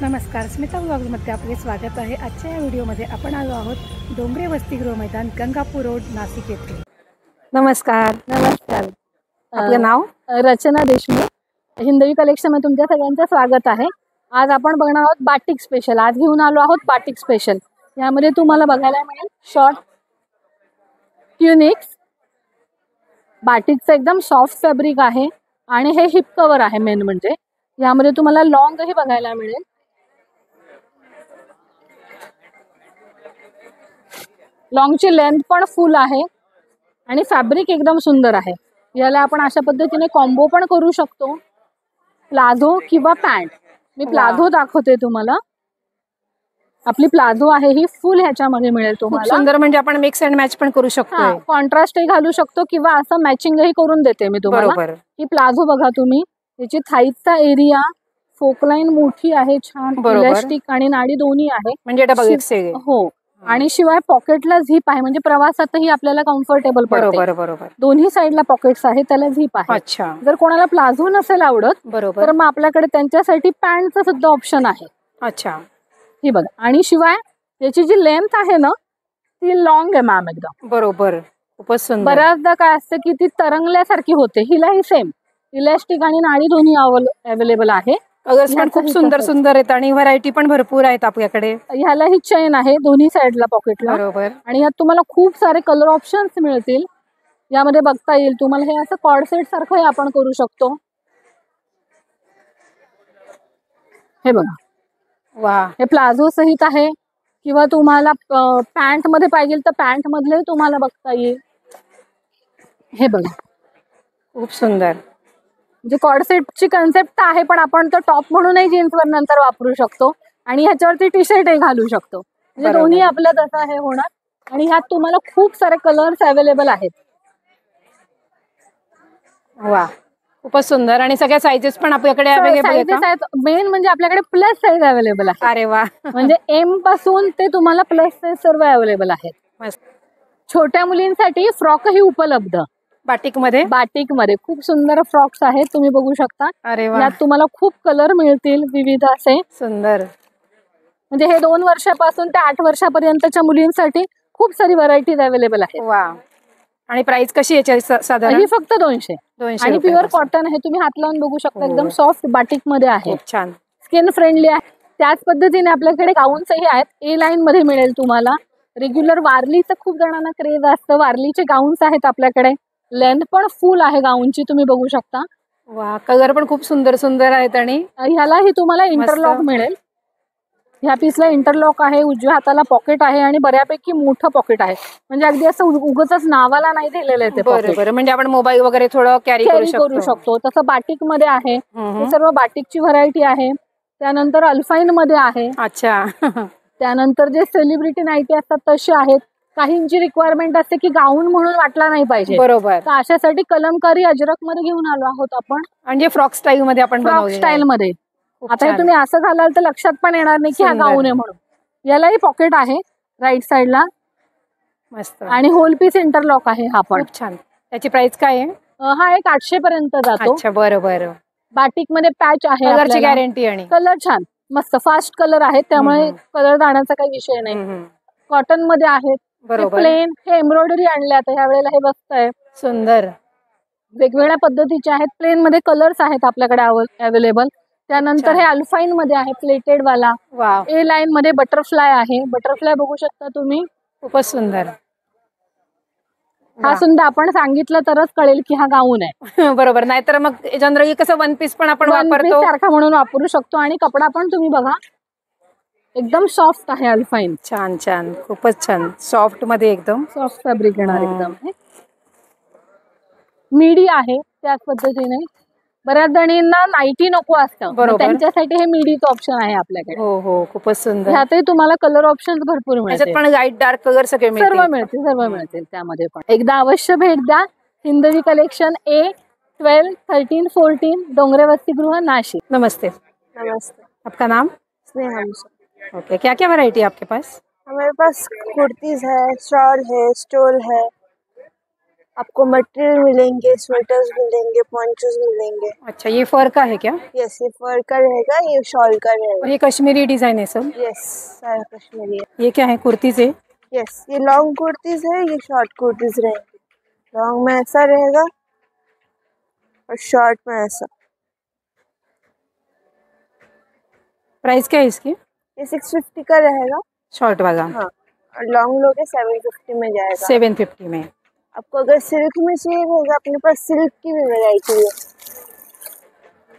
नमस्कार, स्मिता व्लॉग्समध्ये आपले स्वागत आहे। आजच्या या व्हिडिओमध्ये आपण आलो आहोत डोंगरे वसतिगृह मैदान, गंगापूर रोड, नाशिक येथे। नमस्कार। नमस्कार, आपलं नाव? रचना देशमुख। हिंदवी कलेक्शनमध्ये तुमच्या सगळ्यांचं स्वागत आहे। आज आपण बघणार आहोत बाटिक स्पेशल। आज घेऊन आलो आहोत बाटिक स्पेशल। यामध्ये तुम्हाला बघायला मिळेल शॉर्ट ट्युनिक्स, बाटिकचं एकदम सॉफ्ट फॅब्रिक आहे आणि हे हिप कव्हर आहे। मेन म्हणजे यामध्ये तुम्हाला लॉंग ही बघायला मिळेल। लॉंगची लेंथ पण फुल आहे आणि फॅब्रिक एकदम सुंदर आहे। याला आपण अशा पद्धतीने कॉम्बो पण करू शकतो, प्लाझो किंवा पॅन्ट। मी प्लाझो दाखवते तुम्हाला। आपली प्लाझो आहे ही फुल ह्याच्यामध्ये मिळेल तुम्हाला। सुंदर, म्हणजे आपण मिक्स अँड मॅच पण करू शकतो, कॉन्ट्रास्टही घालू शकतो किंवा असं मॅचिंगही करून देते मी तुम्हाला। ही प्लाझो बघा तुम्ही, याची थाईचा एरिया, फोकलाईन मोठी आहे, छान इलास्टिक आणि नाडी दोन्ही आहे, म्हणजे डबल एक्सेल। हो, आणि शिवाय पॉकेटला झिप आहे, म्हणजे प्रवासातही आपल्याला कम्फर्टेबल पडते। बरोबर। दोन्ही साइडला पॉकेट्स आहे, त्याला झिप आहे। अच्छा, जर कोणाला प्लाझो नसेल आवडत बरोबर, तर मग आपल्याकडे त्यांच्यासाठी पॅन्टचं सुद्धा ऑप्शन आहे। अच्छा, ही बघा, आणि शिवाय याची जी लेंथ आहे ना ती लॉंग आहे मॅम एकदम। बरोबर, खूपच सुंदर। बऱ्याचदा काय असतं की ती तरंगल्यासारखी होते, हिलाही सेम इलास्टिक आणि नाडी दोन्ही अवेलेबल आहे। कलर्स पण खूप सुंदर आहेत आणि व्हरायटी पण भरपूर आहेत आपल्याकडे। ह्याला ही चेन आहे दोन्ही साइडला पॉकेटला, बरोबर, आणि यात तुम्हाला खूप सारे कलर ऑप्शन्स मिळतील। यामध्ये बघता येईल तुम्हाला, हे असं कॉर्ड सेट सारखं आपण करू शकतो। हे बघा, वा, हे प्लाझो सहित आहे किंवा तुम्हाला पॅन्ट मध्ये पाहिजे तर पॅन्ट मधले तुम्हाला बघता येईल। हे बघा, खूप सुंदर, म्हणजे कॉर्ड सेटची कन्सेप्ट आहे, पण आपण तो टॉप म्हणूनही जीन्सवर नंतर वापरू शकतो आणि ह्याच्यावरती टी शर्टही घालू शकतो, म्हणजे दोन्ही आपलं तसं हे होणार। आणि ह्यात तुम्हाला खूप सारे कलर्स अवेलेबल आहेत। वा, खूपच सुंदर, आणि सगळ्या साइजेस पण आपल्याकडे अवेलेबल आहेत। मेन म्हणजे आपल्याकडे प्लस साइज अवेलेबल आहे। अरे वा, म्हणजे एम पासून ते तुम्हाला प्लस साइज सर्व अवेलेबल आहेत। छोट्या मुलींसाठी फ्रॉकही उपलब्ध बाटिक मध्ये खूप सुंदर फ्रॉक्स आहेत, तुम्ही बघू शकता। अरे वा, यात तुम्हाला खूप कलर मिळतील विविध असे सुंदर। म्हणजे हे 2 वर्षापासून ते 8 वर्षापर्यंतच्या मुलींसाठी खूप सारी व्हरायटीज अवेलेबल आहेत। वा, आणि प्राइस कशी याची साधारण? ही फक्त 200 आणि प्युअर कॉटन आहे, तुम्ही हात लावून बघू शकता, एकदम सॉफ्ट बाटिक मध्ये आहे, छान, स्किन फ्रेंडली आहे। त्याच पद्धतीने आपल्याकडे गाऊन्सही आहेत, ए लाईन मध्ये मिळेल तुम्हाला। रेग्युलर वारलीचं खूप जणांना क्रेज असतं, वारलीचे गाऊन्स आहेत आपल्याकडे। लेंथ पण फुल आहे गाऊनची, तुम्ही बघू शकता। वा, कलर पण खूप सुंदर आहेत, आणि ह्यालाही तुम्हाला इंटरलॉक मिळेल। ह्या पीसला इंटरलॉक आहे, उजव्या हाताला पॉकेट आहे आणि बऱ्यापैकी मोठं पॉकेट आहे, म्हणजे अगदी असं उगाचच नावाला नाही दिलेलं आहे ते पॉकेट। बरं, म्हणजे आपण मोबाईल वगैरे थोडं कॅरी करू शकतो, तसं बाटिक मध्ये आहे। हे सर्व बाटिकची व्हरायटी आहे। त्यानंतर अल्फाईन मध्ये आहे। अच्छा, त्यानंतर जे सेलिब्रिटी नाईटी असतात तसे आहेत। काहींची रिक्वायरमेंट असते की गाऊन म्हणून वाटला नाही पाहिजे, बरोबर, तर अशासाठी कलमकारी अजरक मध्ये घेऊन आलो आहोत आपण, म्हणजे फ्रॉक स्टाईल मध्ये आपण फ्रॉक स्टाईल मध्ये। आता हे तुम्ही असं घालाल तर लक्षात पण येणार नाही की हा गाऊन आहे म्हणून। यालाही पॉकेट आहे राईट साइडला, मस्त, आणि होल पीस इंटरलॉक आहे हा पण। छान। त्याची प्राइस काय आहे? हा एक 800 पर्यंत जातो। अच्छा, बरं। बाटिक मध्ये पॅच आहे, कलरची गॅरंटी, आणि कलर छान मस्त फास्ट कलर आहेत, त्यामुळे कलर जाण्याचा काही विषय नाही। कॉटन मध्ये आहेत, प्लेन, हे एम्ब्रॉयडरी आणले आता ह्या वेळेला, हे बघताय सुंदर, वेगवेगळ्या पद्धतीचे आहेत। प्लेन मध्ये कलर्स आहेत आपल्याकडे अवेलेबल। त्यानंतर हे अल्फाईन मध्ये आहे, प्लेटेड वाला। ए लाईन मध्ये बटरफ्लाय आहे, बटरफ्लाय बघू शकता तुम्ही, खूपच सुंदर। हा सुद्धा आपण सांगितलं तरच कळेल की हा गाऊन आहे। बरोबर, नाहीतर मग जनरली कसं वन पीस पण आपण वापरतो सारखा म्हणून वापरू शकतो। आणि कपडा पण तुम्ही बघा एकदम सॉफ्ट आहे अल्फाईन। छान, खूपच छान, सॉफ्ट मध्ये एकदम सॉफ्ट फॅब्रिक येणार एकदम। मिडी आहे त्याच पद्धतीने। बऱ्याच जणींना नाईटी नको असतं, त्यांच्यासाठी हे मिडीचं ऑप्शन आहे आपल्याकडे। हो, खूपच सुंदर। ह्यातही तुम्हाला कलर ऑप्शन भरपूर मिळतील, पण लाईट डार्क कलर सर्व मिळतील त्यामध्ये पण। एकदा अवश्य भेट द्या। हिंदवी कलेक्शन A12, 13, 14, डोंगरे वसतिगृह, नाशिक। नमस्ते। आपका नाम? स्नेहा। ओके, क्या वैरायटी है आपके पास? हमारे पास कुर्तीज है, शॉल है, स्टोल है। आपको मटेरियल मिलेंगे, स्वेटर्स मिलेंगे, पॉन्चोस मिलेंगे। अच्छा, ये फर का है क्या? यस, ये फर का रहेगा, ये शॉल का और रहेगा। ये कश्मीरी डिजाइन है सब? यस, सारा कश्मीरी है। ये क्या है, कुर्ती से? यस, ये लॉन्ग कुर्तीज है, ये शॉर्ट कुर्तीज रहेंगे। लॉन्ग में ऐसा रहेगा और शॉर्ट में ऐसा। प्राइस क्या है इसकी? ये 650 का रहेगा। शॉर्ट वाला? हाँ, और लॉन्ग लोगे 750 में जाएगा। 750 में। आपको अगर सिल्क में चाहिए रहेगा, अपने पास सिल्क की भी वैरायटी है।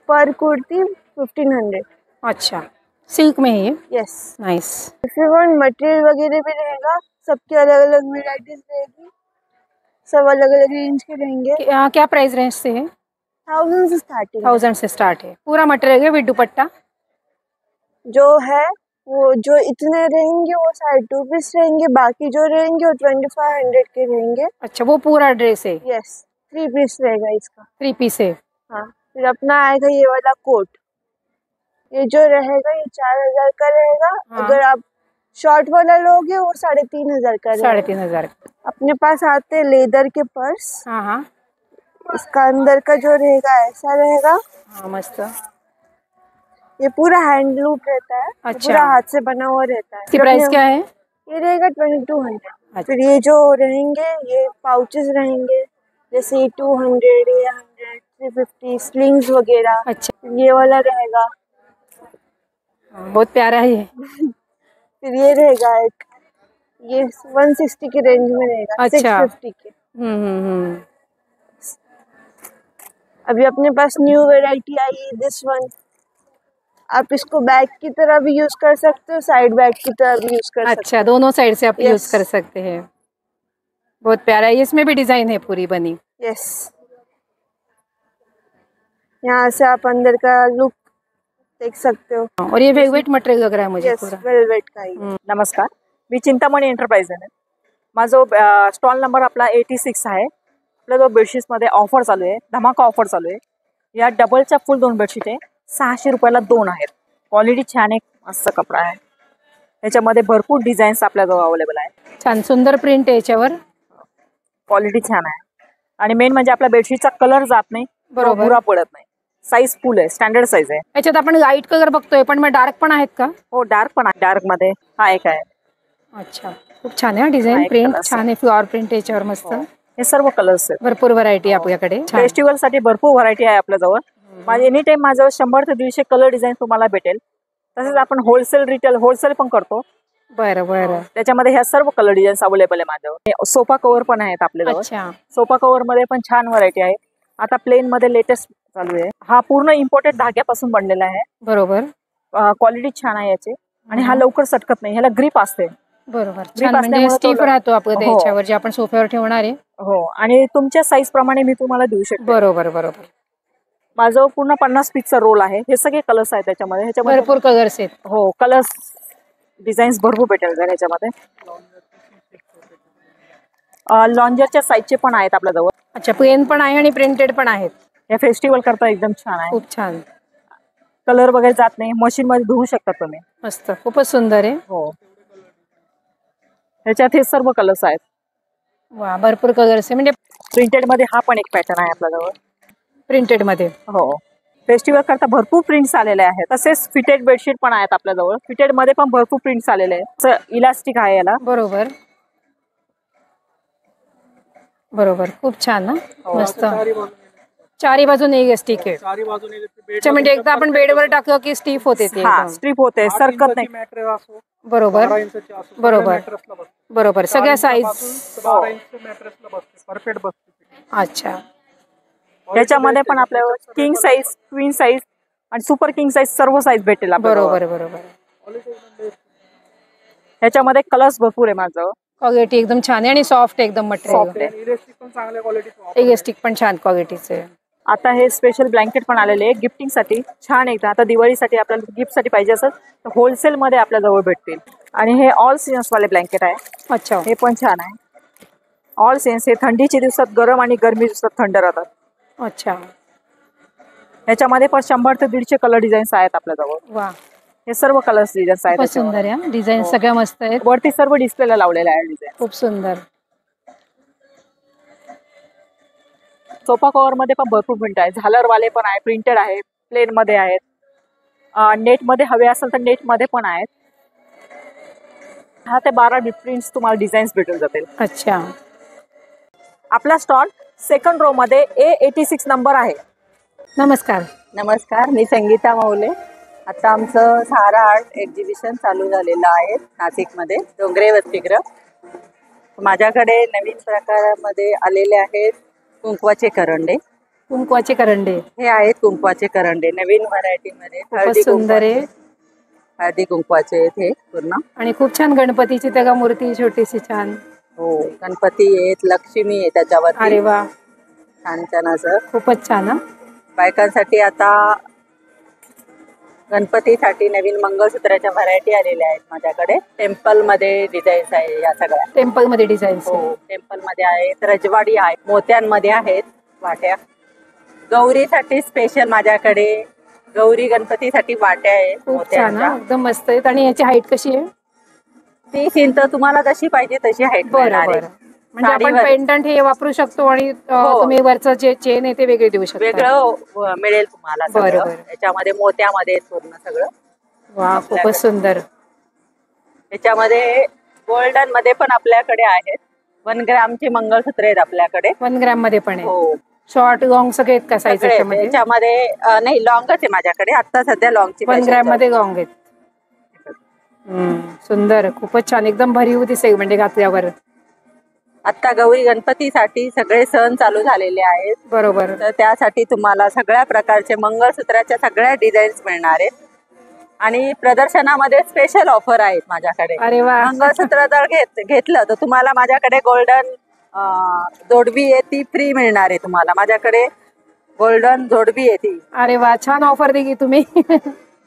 पर कुर्ती 1500। अच्छा, सिल्क में है ये? Yes. Nice. If you want material वगैरह भी रहेगा, सबके अलग अलग वैरायटीज रहेगी, सब अलग अलग रेंज के रहेंगे। क्या प्राइस रेंज से है? 1000 से स्टार्टिंग। 1000 से स्टार्ट है। पूरा मटेरियल है विद दुपट्टा? जो है वो जो इतने रहेंगे वो सारे 2 पीस रहेंगे, बाकी जो रहेंगे वो 2500 के रहेंगे। अच्छा, वो पूरा ड्रेस है? यस, 3 पीस रहेगा इसका। 3 पीस है? हाँ, फिर अपना आएगा ये वाला कोट। ये जो रहेगा ये 4000 का रहेगा। हाँ। अगर आप शॉर्ट वाला लोगे वो 3500 का रहेगा। 3500। अपने पास आते हैं लेदर के पर्स। हाँ हाँ इसका अंदर का जो रहेगा ऐसा रहेगा। हाँ, मस्त। ये पूरा हैंडलूम रहता है। ये अच्छा। पूरा हाथ से बना हुआ रहता है। इसकी प्राइस क्या है? ये रहेगा 2200। अच्छा। फिर ये जो रहेंगे ये पाउचेस रहेंगे, जैसे ये 200, ये 100, 350 स्लिंग्स वगैरह। अच्छा, ये वाला रहेगा। बहुत प्यारा है ये। फिर ये रहेगा एक, ये 160 के रेंज में रहेगा। अच्छा। 650 के। हम्म। अभी अपने पास न्यू वैरायटी आई है, दिस वन। आप इसको बैग की तरह भी यूज कर सकते हो, साइड बैग की तरह भी यूज कर सकते अच्छा, दोनों साइड से आप Yes. यूज कर सकते हैं। बहुत प्यारा है। इसमें भी डिजाइन है पूरी बनी? हो। यस, यहाँ से आप अंदर का लुक देख सकते हो। और ये वेलवेट मटेरियल लग रहा है मुझे यस, पूरा। वेलवेट का ही। नमस्कार, मी चिंतामणी एंटरप्राइजेस. माझं स्टॉल नंबर आपला 86 आहे. आपल्या जो बेडशीट्समध्ये ऑफर चालू आहे, धमाका ऑफर चालू आहे. या डबलच्या फुल 2 बेडशीट आहे, 600 रुपयाला 2 आहेत. क्वालिटी छान आहे, मस्त कपडा आहे. याच्यामध्ये भरपूर डिझाईन्स आपल्याजवळ अवेलेबल आहे. छान सुंदर प्रिंट आहे याच्यावर. क्वालिटी छान आहे आणि मेन म्हणजे आपल्या बेडशीटचा कलर जात नाही, बरोबर. बुरा पडत नाही. साईज फुल आहे, स्टँडर्ड साईज आहे. याच्यात आपण लाईट कलर बघतोय, पण मग डार्क पण आहेत का? हो, डार्क पण आहे. डार्क मध्ये हा एक आहे. अच्छा, खूप छान आहे डिझाईन. हा, एक प्रिंट कलर छान आहे, फ्लॉवर प्रिंट याच्यावर मस्त. हे सर्व कलर्स आहेत. भरपूर व्हरायटी आपल्याकडे. छान. फेस्टिवल साठी भरपूर व्हरायटी आहे आपल्याजवळ. माझे एनी टाइम माझ्याजवळ 100 ते 150 कलर डिझाईन तुम्हाला भेटेल. तसेच आपण होलसेल रिटेल होलसेल पण करतो. बरं बरं. त्याच्यामध्ये ह्या सर्व कलर डिझाईन्स अवेलेबल आहे माझ्यावर. सोफा कव्हर पण आहेत आपल्याजवळ. अच्छा. सोफा कव्हर मध्ये पण छान व्हरायटी आहे. आता प्लेन मध्ये लेटेस्ट चालू आहे. हा पूर्ण इम्पोर्टेड धाग्यापासून बनलेला आहे. बरोबर. क्वालिटी छान आहे याची आणि हा लवकर सटकत नाही. ह्याला ग्रिप असते. बरोबर. Grip छान, म्हणजे असल्यामुळे स्टिफ तो- राहतो आपलं हो. त्याच्यावर, जे आपण सोफ्यावर ठेवणार आहे. हो, आणि तुमच्या साईज प्रमाणे मी तुम्हाला देऊ शकते. बरोबर बरोबर. माझं पूर्ण 50 पीसचा रोल आहे. हे सगळे कलर्स आहेत त्याच्यामध्ये. ह्याच्यामध्ये भरपूर कलर्स आहेत. हो, कलर्स डिझाईन्स भरपूर भेटेल जर ह्याच्यामध्ये. लॉन्जरच्या साईजचे पण आहेत आपल्याजवळ. अच्छा, प्लेन पण आहे आणि प्रिंटेड पण आहेत. या फेस्टिवल करता एकदम छान आहे. खूप छान. कलर वगैरे जात नाही. मशीन मध्ये धुवू शकता तुम्ही. मस्त, खूपच सुंदर आहे. हो, ह्याच्यात हे सर्व कलर्स आहेत. वा, भरपूर कलर्स आहे. म्हणजे प्रिंटेड मध्ये हा पण एक पॅटर्न आहे आपल्याजवळ. प्रिंटेड मध्ये. हो, फेस्टिवल करता भरपूर प्रिंट्स आलेले आहेत. तसेच फिटेड बेडशीट पण आहेत आपल्याजवळ. फिटेड मध्ये पण भरपूर प्रिंट्स आलेले आहेत. इलास्टिक आहे याला. बरोबर बरोबर. खूप छान ना. मस्त. चारी बाजूने एक स्टिक आहे. अच्छा, म्हणजे एकदा आपण बेडवर टाकलं की स्टिफ होते ते हा, एकदम. स्ट्रिप होते, सरकत नाही. बरोबर बरोबर बरोबर. सगळ्या साईज. अच्छा. याच्यामध्ये पण आपल्यावर किंग साईज, क्वीन साईज आणि सुपर किंग साईज सर्व साईज भेटेल आपल्याला. बरोबर बरोबर. ह्याच्यामध्ये कलर्स भरपूर आहे माझं. क्वालिटी एकदम छान आहे आणि सॉफ्ट एकदम सॉफ्ट मटेरियल. आहे. इलेस्टिक पण छान क्वालिटीचे. आता हे स्पेशल ब्लँकेट पण आलेले आहे गिफ्टिंग साठी. छान एकदा आता दिवाळीसाठी आपल्याला गिफ्ट साठी पाहिजे असेल तर होलसेल मध्ये आपल्या जवळ भेटतील. आणि हे ऑल सीजन्स वाले ब्लँकेट आहे. अच्छा. हे पण छान आहे. All seasons. हे थंडीच्या दिवसात गरम आणि गरमी दिवसात थंड राहतात. अच्छा. याच्यामध्ये पण 100 ते 150 कलर डिझाईन्स आहेत आपल्याजवळ. वा, हे सर्व कलर्स डिझाईन्स आहेत खूपच त्याच्यावर. सुंदर आहे. डिझाईन सगळ्या मस्त आहेत. वरती सर्व डिस्प्लेला लावलेले आहे डिझाईन. खूप सुंदर. सोफा कव्हर मध्ये पण भरपूर प्रिंट आहे, झालरवाले पण आहे, प्रिंटेड आहे, प्लेन मध्ये आहेत, नेट मध्ये हवे असेल तर नेट मध्ये पण आहेत. 10 ते 12 प्रिंट्स तुम्हाला डिझाईन्स भेटून जातील. अच्छा. आपला स्टॉल सेकंड रो मध्ये A86 नंबर आहे. नमस्कार. नमस्कार, मी संगीता मौले. आता आमचं सहारा आर्ट एक्झिबिशन चालू झालेलं आहे नाशिकमध्ये, डोंगरे वसतिगृह. माझ्याकडे नवीन प्रकारामध्ये आलेले आहेत कुंकवाचे करंडे. कुंकवाचे करंडे हे आहेत कुंकवाचे करंडे नवीन व्हरायटीमध्ये. खूपच सुंदर आहे हळदी कुंकवाचे आहेत हे पूर्ण. आणि खूप छान गणपतीची त्या मूर्ती छोटीशी छान. हो, गणपती आहेत, लक्ष्मी आहे त्याच्यावर. अरे वा, छान छान असं खूपच छान. हा, बायकांसाठी आता गणपतीसाठी नवीन मंगळसूत्राच्या व्हरायटी आलेल्या आहेत माझ्याकडे. टेम्पल मध्ये डिझाईन्स आहे या सगळ्या. टेम्पल मध्ये डिझाईन्स. हो, टेम्पल मध्ये आहेत, रजवाडी आहे, मोत्यांमध्ये आहेत वाट्या. गौरीसाठी स्पेशल माझ्याकडे गौरी गणपतीसाठी वाट्या आहेत खूप छान. मोत्यांच्या. हा, एकदम मस्त आहेत. आणि याची हाईट कशी आहे? 30 इंच तुम्हाला जशी पाहिजे तशी हाईट बरं मिळणार आहे. बरं. म्हणजे आपण साडीवर. पेंडंट हे वापरू शकतो आणि हो. तुम्ही वरचं जे चेन आहे ते वेगळे देऊ शकता. वेगळं मिळेल तुम्हाला बरं, सगळं. बरं. याच्यामध्ये मोत्यामध्ये पूर्ण सगळं. वा, खूपच सुंदर. याच्यामध्ये गोल्डन मध्ये पण आपल्याकडे आहेत. 1 ग्रामचे मंगळसूत्र आहेत आपल्याकडे. 1 ग्रॅम मध्ये पण आहे. हो, शॉर्ट लॉंग सगळे आहेत का साईज सगळे आहेत. याच्यामध्ये? याच्यामध्ये नाही, लॉंगच आहे माझ्याकडे आता सध्या. लॉंगची 1 ग्रॅम मध्ये लॉंग आहेत. सुंदर, खूपच छान, एकदम भरीव दिसेल म्हणजे घातल्यावर. आता गौरी गणपतीसाठी सगळे सण चालू झालेले आहेत. बरोबर. तर त्यासाठी तुम्हाला सगळ्या प्रकारचे मंगळसूत्राच्या सगळ्या डिझाईन्स मिळणार आहेत. आणि प्रदर्शनामध्ये स्पेशल ऑफर आहेत माझ्याकडे. अरे वा. मंगळसूत्र जर घेतलं तर तुम्हाला माझ्याकडे गोल्डन जोडवी आहे ती फ्री मिळणार आहे तुम्हाला. माझ्याकडे गोल्डन जोडवी आहे ती. अरे वा, छान ऑफर दिली तुम्ही.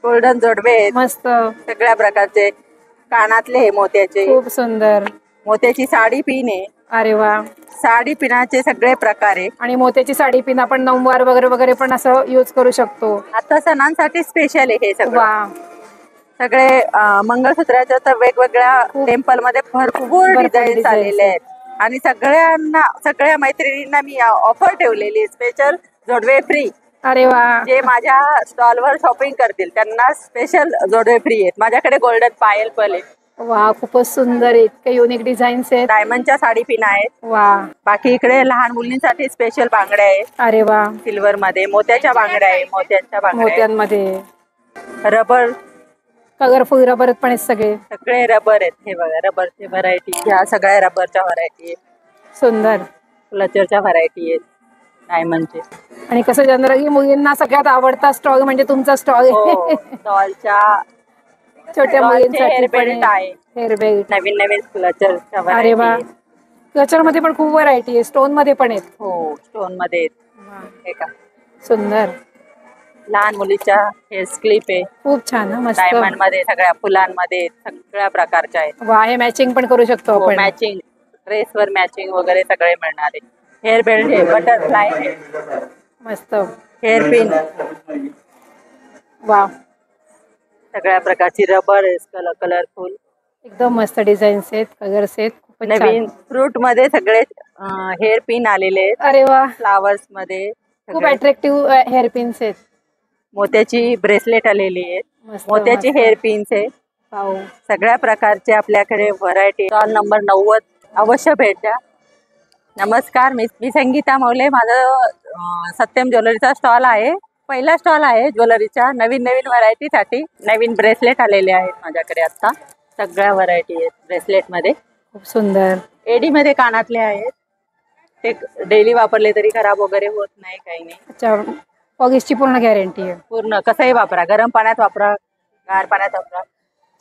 गोल्डन जोडवे आहेत मस्त, सगळ्या प्रकारचे. कानातले हे मोत्याचे, खूप सुंदर. मोत्याची साडी पिन आहे. अरे वा. साडी पिनाचे सगळे प्रकार आहे. आणि मोत्याची साडी पिन आपण नऊवार वगैरे वगैरे पण असं युज करू शकतो. आता सणांसाठी स्पेशल आहे हे सगळं. वा, सगळे मंगळसूत्राच्या तर वेगवेगळ्या टेम्पल मध्ये भरपूर डिझाईन्स designs आलेले आहेत. आणि सगळ्या मैत्रिणींना मी ऑफर ठेवलेली आहे, स्पेशल जोडवे फ्री. अरे वा. जे माझ्या स्टॉलवर शॉपिंग करतील त्यांना स्पेशल जोडवे फ्री आहेत. माझ्याकडे गोल्डन पायल पण आहे. वा, खूपच सुंदर, इतके युनिक डिझाईन्स आहेत. डायमंडच्या साडी पिना आहेत. वा. बाकी इकडे लहान मुलींसाठी स्पेशल बांगड्या आहेत. अरे वा. सिल्वर मध्ये मोत्याच्या बांगड्या आहे, मोत्यांच्या बांगड्या आहेत. मोत्यांमध्ये रबर, कलरफुल रबर पण आहेत सगळे. सगळे रबर आहेत. हे बघा, रबरची व्हरायटी. ह्या सगळ्या रबरच्या व्हरायटी आहेत. सुंदर. क्लचरच्या व्हरायटी आहेत डायमंडचे. आणि कसं जनरली मुलींना सगळ्यात आवडता स्टॉल म्हणजे तुमचा स्टॉल हो, आहे. डॉलच्या छोट्या मुलींसाठी हेअर पण बेल्ट आहे. Hair belt. नवीन नवीन क्लचरच्या अरे व्हरायटी वा. आहेत. क्लचर मध्ये पण खूप व्हरायटी आहे, स्टोन मध्ये पण आहेत. हो, स्टोन मध्ये आहेत. हे का, सुंदर, लहान मुलीच्या हेअर क्लिप आहे. खूप छान. हा, मस्त. डायमंड मध्ये सगळ्या फुलांमध्ये सगळ्या प्रकारच्या आहेत. वा, हे मॅचिंग पण करू शकतो आपण. मॅचिंग ड्रेसवर मॅचिंग वगैरे सगळे मिळणार आहे. हेअर बेल्ट आहे, बटरफ्लाय आहे, मस्त. हेअर पिन, वा, सगळ्या प्रकारची रबर आहे, कलरफुल. एकदम मस्त डिझाईन्स आहेत, कलर्स आहेत, खूपच छान. नवीन फ्रूट मध्ये सगळे हेअर पिन आलेले आहेत. अरे वा, फ्लावर्स मध्ये खूप सगळे. अट्रॅक्टिव्ह हेअर पिन्स आहेत. मोत्याची ब्रेसलेट आलेली आहे, मस्त, मोत्याची मस्त. हेअर पिन्स आहे. वाव. सगळ्या प्रकारचे आपल्याकडे व्हरायटी. स्टॉल नंबर 90 अवश्य भेट द्या. नमस्कार, मी संगीता मौले. माझं सत्यम ज्वेलरीचा स्टॉल आहे. पहिला स्टॉल आहे ज्वेलरीच्या. नवीन व्हरायटीसाठी नवीन ब्रेसलेट आलेले आहेत माझ्याकडे. आता सगळ्या व्हरायटी आहेत ब्रेसलेट मध्ये. खूप सुंदर. एडी मध्ये कानातले आहेत. ते डेली वापरले तरी खराब वगैरे होत नाही, काही नाही. अच्छा, पॉलिशची पूर्ण गॅरंटी आहे. पूर्ण कसंही वापरा, गरम पाण्यात वापरा, गार पाण्यात वापरा.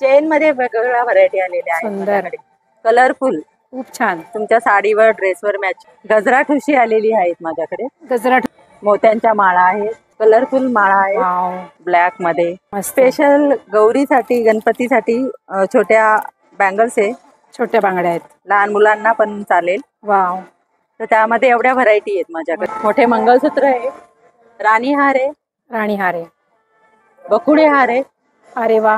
चेन मध्ये वेगवेगळ्या व्हरायटी आलेल्या आहेत सुंदर. माझ्याकडे. कलरफुल, खूप छान. तुमच्या साडीवर ड्रेसवर मॅच. गजरा ठुशी आलेली आहेत माझ्याकडे. गजरा. मोत्यांच्या माळा आहेत, कलरफुल माळा आहे वाव, ब्लॅक मध्ये. मस्त. स्पेशल गौरीसाठी गणपतीसाठी छोट्या बँगल्स आहे. छोट्या बांगड्या आहेत. लहान मुलांना पण चालेल. वाव. तर त्यामध्ये एवढ्या व्हरायटी आहेत माझ्याकडे. मोठे मंगळसूत्र आहे, राणी हार आहे, राणी हार आहे. बकुळे हार आहे. अरे वा,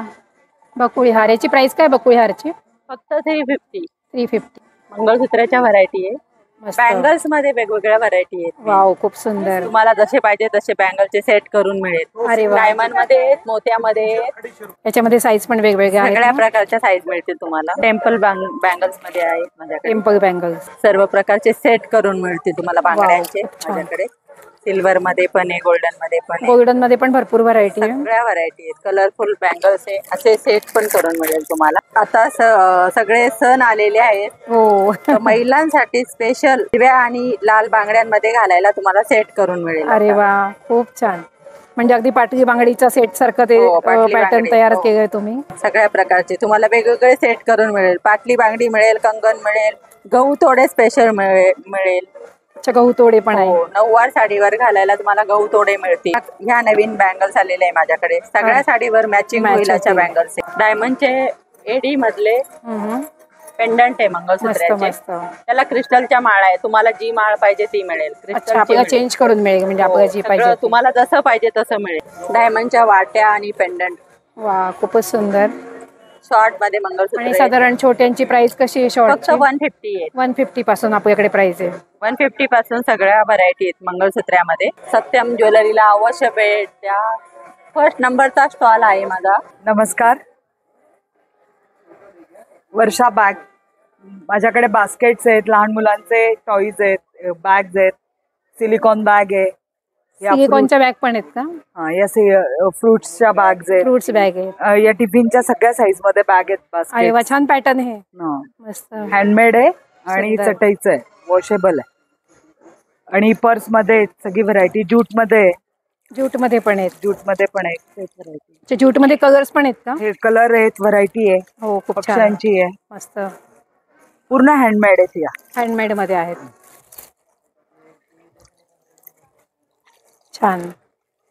बकुळी हार. याची प्राइस काय बकुळी हारची? फक्त 350. 350. मंगळसूत्राच्या व्हरायटी आहे. मस्त. बँगल्स मध्ये वेगवेगळ्या व्हरायटी आहेत. वाव, खूप सुंदर. तुम्हाला जसे पाहिजे तसे बँगलचे सेट करून मिळेल. अरे वा. डायमंड मध्ये आहेत, मोत्यामध्ये आहेत. याच्यामध्ये साईज पण वेगवेगळ्या आहेत सगळ्या ना? प्रकारच्या साईज मिळतील तुम्हाला. टेम्पल बँगल्स मध्ये आहेत माझ्याकडे. Temple bangles. सर्व प्रकारचे सेट करून मिळतील तुम्हाला बांगड्यांचे खूप छान. माझ्याकडे. सिल्वर मध्ये पण आहे, गोल्डन मध्ये पण आहे. गोल्डन मध्ये पण भरपूर व्हरायटी आहे. सगळ्या व्हरायटी आहेत. कलरफुल बँगल्स आहे, असे सेट पण करून मिळेल तुम्हाला. आता सगळे सण आलेले आहेत. हो. तर महिलांसाठी स्पेशल हिरव्या आणि लाल बांगड्यांमध्ये घालायला तुम्हाला सेट करून मिळेल. अरे आता. वा, खूप छान. म्हणजे अगदी पाटली बांगडीचा सेट सारखं ते हो, पाटली पॅटर्न बांगडी. तयार हो. केलंय तुम्ही. सगळ्या प्रकारचे तुम्हाला वेगवेगळे सेट करून मिळेल. पाटली बांगडी मिळेल, कंगन मिळेल, गहू तोडे स्पेशल मिळेल. अच्छा, गहू तोडे पण आहे. हो, नऊवार साडीवर घालायला तुम्हाला गहू तोडे मिळतील. ह्या नवीन बँगल्स आलेले आहे माझ्याकडे. सगळ्या साडीवर मॅचिंग होईल अशा बँगल्स. डायमंडचे एडी मधले हम्म. पेंडंट आहे मस्त मंगळसूत्राचे. मस्त. त्याला क्रिस्टलच्या माळा आहे. तुम्हाला जी माळ पाहिजे ती मिळेल. अच्छा, क्रिस्टलची आपल्याला मिळेल. चेंज करून मिळेल म्हणजे हो, आपल्याला जी सगळं पाहिजे ती. तुम्हाला जसं पाहिजे तसं मिळेल. डायमंडच्या वाट्या आणि पेंडंट वा, खूपच सुंदर. शॉर्ट मध्ये मंगळसूत्र आणि आहे. साधारण छोट्यांची प्राइस कशी आहे? फक्त शॉर्ट 150 आहे. 150 पासून आपल्याकडे प्राइस आहे. 150 पासून सगळ्या व्हरायटी आहेत मंगळसूत्र्यामध्ये. सत्यम ज्वेलरीला अवश्य भेट द्या. फर्स्ट नंबरचा स्टॉल आहे माझा. नमस्कार. वर्षा बॅग. माझ्याकडे बास्केट्स आहेत, लहान मुलांचे टॉईज आहेत, बॅग्स आहेत, सिलिकॉन बॅग आहे. सिलिकॉनच्या बॅग पण आहेत का? या फ्रुट्सच्या बॅग्स आहेत. फ्रुट्स बॅग आहे. या टिफिनच्या सगळ्या साईज मध्ये बॅग आहेत. अरे वा, बास्केट छान पॅटर्न आहे. मस्त. हँडमेड आहे आणि सुंदर. चटईचं आहे, वॉशेबल आहे. आणि पर्स मध्ये सगळी व्हरायटी. ज्यूट मध्ये आहे. ज्यूट मध्ये पण आहेत. ज्यूट मध्ये पण आहे व्हरायटी. ज्यूट मध्ये कलर्स पण आहेत का? हे कलर आहेत, व्हरायटी आहे, हो, खूप छान. पक्ष्यांची आहे. मस्त. पूर्ण हँडमेड आहेत या. हँडमेड मध्ये आहेत. छान.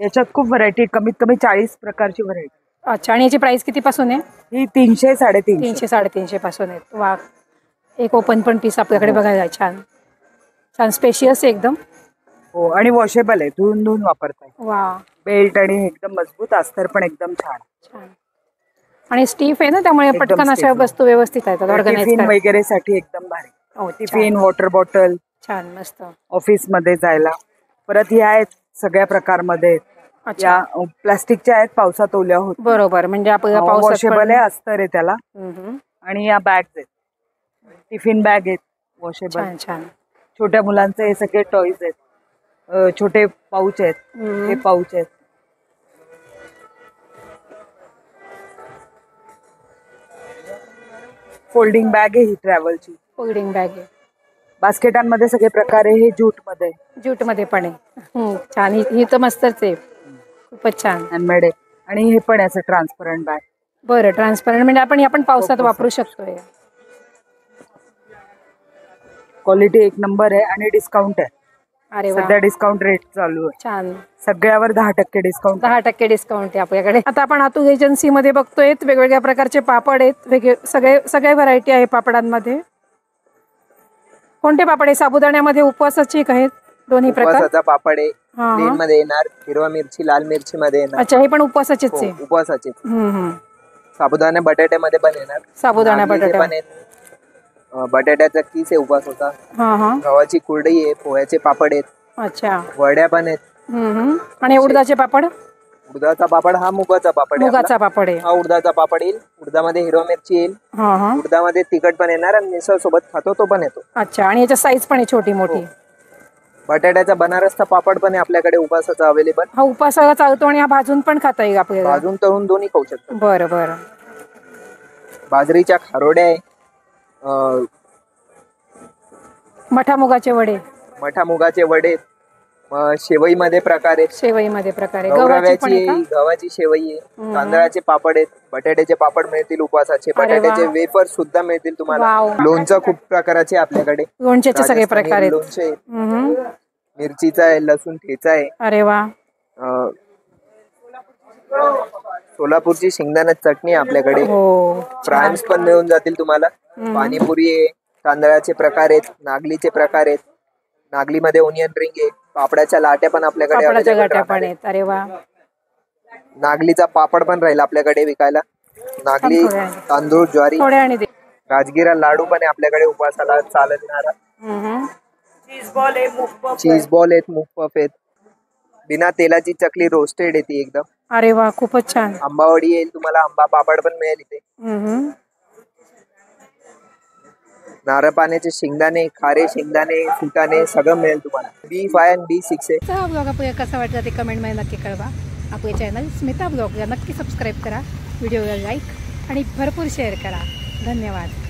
याच्यात खूप व्हरायटी, कमीत कमी 40 प्रकारची व्हरायटी. अच्छा, आणि याची प्राइस किती पासून आहे? ही 300 350. 300-350 पासून आहेत. वा, एक ओपन पण पीस आपल्याकडे बघायला आहे. छान छान, स्पेशियस एकदम. हो, आणि वॉशेबल आहे, धुवून धुवून वापरताय. वा, बेल्ट आणि एकदम मजबूत. अस्तर पण एकदम छान. छान. आणि स्टीफ आहे ना, त्यामुळे एकदम पटकन अशा stiff. वस्तू व्यवस्थित आहेत ऑर्गनाइज टिफिन वगैरे साठी एकदम भारी. हो, टिफिन, वॉटर बॉटल, छान, मस्त. ऑफिस मध्ये जायला. परत ह्या आहेत सगळ्या प्रकारमध्ये. अच्छा. या प्लास्टिकच्या आहेत, पावसात ओल्या होत. बरोबर, म्हणजे आपल्याला पावसात वॉशेबल पण- आहे, अस्तर आहे त्याला. हम्म. आणि या बॅग्स आहेत, टिफिन बॅग आहेत वॉशेबल. छान छान. छोट्या मुलांचे हे सगळे टॉईज आहेत. छोटे पाऊच आहेत, हे पाऊच आहेत. फोल्डिंग बॅग आहे ही ट्रॅव्हलची. फोल्डिंग बॅग आहे. बास्केटांमध्ये सगळे प्रकार आहे. हे ज्यूट मध्ये, ज्यूट मध्ये पण आहे. छान. ही तर मस्तच आहे, खूपच छान. हँडमेड आहे. आणि हे पण आहे असं ट्रान्सपरंट बॅग. बरं, ट्रान्सपरंट म्हणजे आपण पावसात वापरू शकतोय. क्वालिटी एक नंबर आहे आणि डिस्काउंट आहे. अरे वा, सध्या डिस्काउंट रेट चालू आहे. छान. सगळ्यावर 10% डिस्काउंट. 10% डिस्काउंट आहे आपल्याकडे. आता आपण आतू एजन्सी मध्ये बघतोय, वेगवेगळ्या प्रकारचे पापड आहेत. सगळे व्हरायटी आहे पापडांमध्ये. कोणते पापड आहे? साबुदाण्यामध्ये उपवासाचे आहेत दोन्ही प्रकार. उपवासाचा पापड आहे, हा, प्लेन हा. मध्ये येणार, हिरवा मिरची लाल मिरची मध्ये येणार. अच्छा, हे पण उपवासाचेच हो, आहे. उपवासाचे. हम्म. साबुदाणा बटाट्यामध्ये पण येणार. साबुदाणा नागलीचे बटाटा. पण आहेत. बटाट्याचा किस आहे उपवासाचा. हा हा. गव्हाची कुरडई आहे, पोह्याचे पापड आहेत, अच्छा. वड्या पण आहेत. आणि उडदाचे पापड? उडदाचा पापड हा मुगाचा पापड आहे मुगाचा आपला. पापड आहे. हा उडदाचा पापड येईल. उडदामध्ये हिरवा मिरची येईल. हा हा. उडदामध्ये तिखट पण येणार आणि मिसळ सोबत खातो तो पण येतो. अच्छा, आणि याच्या साईज पण आहे छोटी मोठी. बटाट्याचा बनारसचा पापड पण आहे आपल्याकडे उपवासाचा अवेलेबल. हा उपासाला चालतो आणि हा भाजून पण खाता येईल आपल्याला. भाजून तळून दोन्ही खाऊ शकतो. बरं बरं. बाजरीच्या खारोड्या आहे, मठा मुगाचे वडे, मठा मुगाचे वडे, शेवईमध्ये प्रकार आहेत. शेवईमध्ये प्रकारे गव्हाची पण रव्याची आहे का? गव्हाची शेवई आहे, तांदळाचे पापड आहेत, बटाट्याचे पापड मिळतील उपवासाचे, अरे वा. बटाट्याचे वेफर सुद्धा मिळतील तुम्हाला. वाव. लोणचं खूप प्रकाराचे आपल्याकडे. लोणच्याचे सगळे राजस्थानी प्रकार आहेत. लोणचे आहे, हम्म. मिरचीचा आहे, लसूण ठेचा आहे, अरे वा, सोलापूरची शेंगदाणा चटणी आहे आपल्याकडे. हो. फ्रान्स पण मिळून जातील तुम्हाला. पाणीपुरी आहे, तांदळाचे प्रकार आहेत, नागलीचे प्रकार आहेत, नागलीमध्ये ओनियन रिंग आहे, पापडाच्या लाट्या पण आपल्याकडे पापडाच्या available गाठ्या राहणार पण आहे. आहेत. अरे वा, नागलीचा पापड पण राहील आपल्याकडे विकायला. नागली, थोड्या. तांदूळ, ज्वारी. थोड्या आणि दे. राजगिरा लाडू पण आहे आपल्याकडे उपवासाला चालणारा. हम्म. चीज बॉल आहे, मूग पफ चीज बॉल आहेत, मूग पफ आहेत, बिना तेलाची चकली रोस्टेड येते एकदम. अरे वा, खूपच छान. आंबावडी येईल तुम्हाला, आंबा पापड पण मिळेल इथे. हम्म. नारळ पाण्याचे शेंगदाणे, खारे शेंगदाणे, फुटाणे सगळं मिळेल तुम्हाला. B5 आणि B6 आहे. हा ब्लॉग आपल्याला कसा वाटला ते कमेंटमध्ये नक्की कळवा. आपल्या चॅनल स्मिता ब्लॉगला नक्की सबस्क्राईब करा, व्हिडिओला लाईक आणि भरपूर शेअर करा. धन्यवाद.